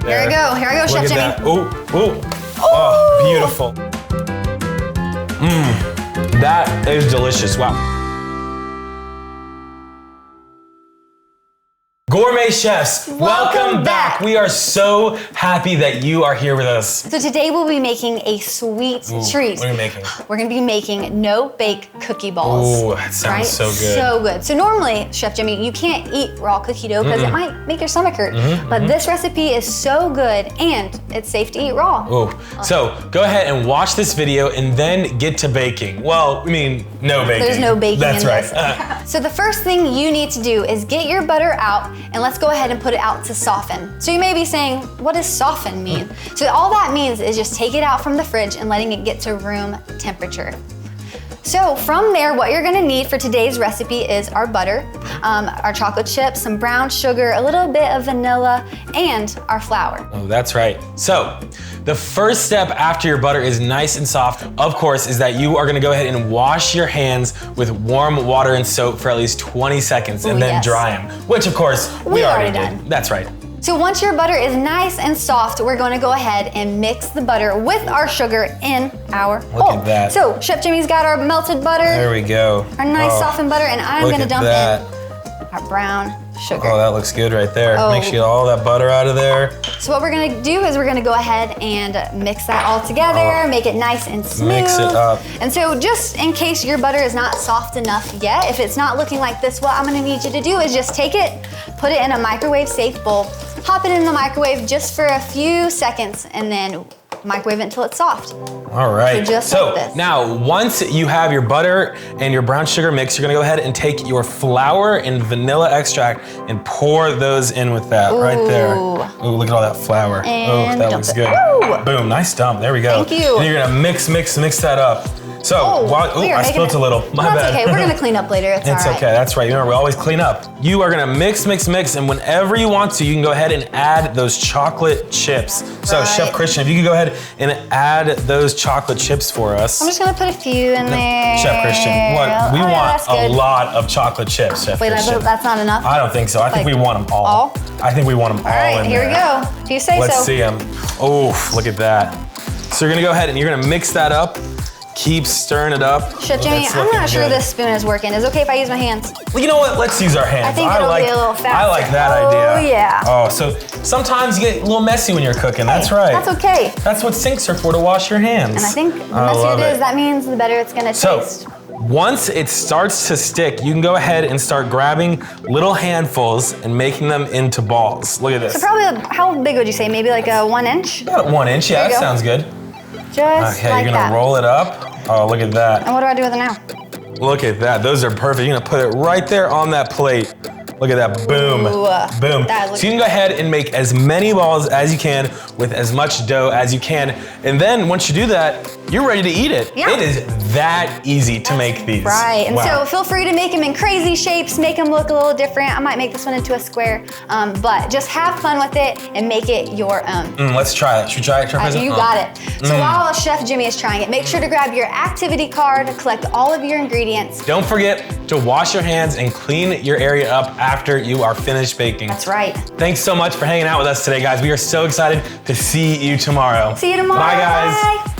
there. Here I go, Chef Jimmy. Oh, beautiful. That is delicious, wow. Gourmet Chefs, welcome back. We are so happy that you are here with us. So today we'll be making a sweet treat. What are you making? We're gonna be making no-bake cookie balls. Oh, that sounds so good. So good. So normally, Chef Jimmy, you can't eat raw cookie dough because it might make your stomach hurt. But this recipe is so good and it's safe to eat raw. So go ahead and watch this video and then get to baking. Well, I mean, no baking. There's no baking That's in right. this. So the first thing you need to do is get your butter out and let's go ahead and put it out to soften. So you may be saying, what does soften mean? So all that means is just take it out from the fridge and letting it get to room temperature. So from there, what you're gonna need for today's recipe is our butter, our chocolate chips, some brown sugar, a little bit of vanilla, and our flour. Oh, that's right. So the first step after your butter is nice and soft, of course, is that you are gonna go ahead and wash your hands with warm water and soap for at least 20 seconds and then dry them, which of course, we already did. That's right. So once your butter is nice and soft, we're gonna go ahead and mix the butter with our sugar in our bowl. Look at that. So Chef Jimmy's got our melted butter. There we go. Our nice softened butter, and I'm gonna dump in our brown sugar. Oh, that looks good right there. Oh. Make sure you get all that butter out of there. So what we're gonna do is we're gonna go ahead and mix that all together, make it nice and smooth. Mix it up. And so just in case your butter is not soft enough yet, if it's not looking like this, what I'm gonna need you to do is just take it, put it in a microwave safe bowl, hop it in the microwave just for a few seconds, and then microwave it until it's soft. All right. So like this. Now, once you have your butter and your brown sugar mix, you're gonna go ahead and take your flour and vanilla extract and pour those in with that right there. Ooh, look at all that flour. And that looks good. Ooh. Boom, nice dump. There we go. Thank you. And you're gonna mix that up. So, I spilled a little. My bad. That's okay. We're gonna clean up later. It's all right. Okay. That's right. Remember, we always clean up. You are gonna mix, and whenever you want to, you can go ahead and add those chocolate chips. So, Chef Christian, if you could go ahead and add those chocolate chips for us. I'm just gonna put a few in there. Chef Christian, we want a lot of chocolate chips, Chef Christian. That's not enough? I don't think so. I think we want them all. I think we want them all in there. All right, here we go. If you say so. Let's see them. Oh, look at that. So you're gonna go ahead and you're gonna mix that up. Keep stirring it up. Chef Jimmy, I'm not sure this spoon is working. Is it okay if I use my hands? Well, you know what? Let's use our hands. I think it'll be a little faster. I like that idea. Oh, yeah. Oh, so sometimes you get a little messy when you're cooking. That's right. That's okay. That's what sinks are for, to wash your hands. And I think the messier it is, that means the better it's gonna taste. Once it starts to stick, you can go ahead and start grabbing little handfuls and making them into balls. Look at this. So probably, how big would you say? Maybe like a 1 inch? About 1 inch, yeah, that sounds good. Just okay, like you're gonna roll it up. Oh, look at that. And what do I do with it now? Look at that, those are perfect. You're gonna put it right there on that plate. Look at that, boom, boom. So you can go ahead and make as many balls as you can with as much dough as you can. And then once you do that, you're ready to eat it. Yeah. It is that easy to make these. Right, and so feel free to make them in crazy shapes, make them look a little different. I might make this one into a square, but just have fun with it and make it your own. Let's try it. Should we try it? You got it. So while Chef Jimmy is trying it, make sure to grab your activity card, collect all of your ingredients. Don't forget to wash your hands and clean your area up after you are finished baking. That's right. Thanks so much for hanging out with us today, guys. We are so excited to see you tomorrow. See you tomorrow. Bye, guys. Bye.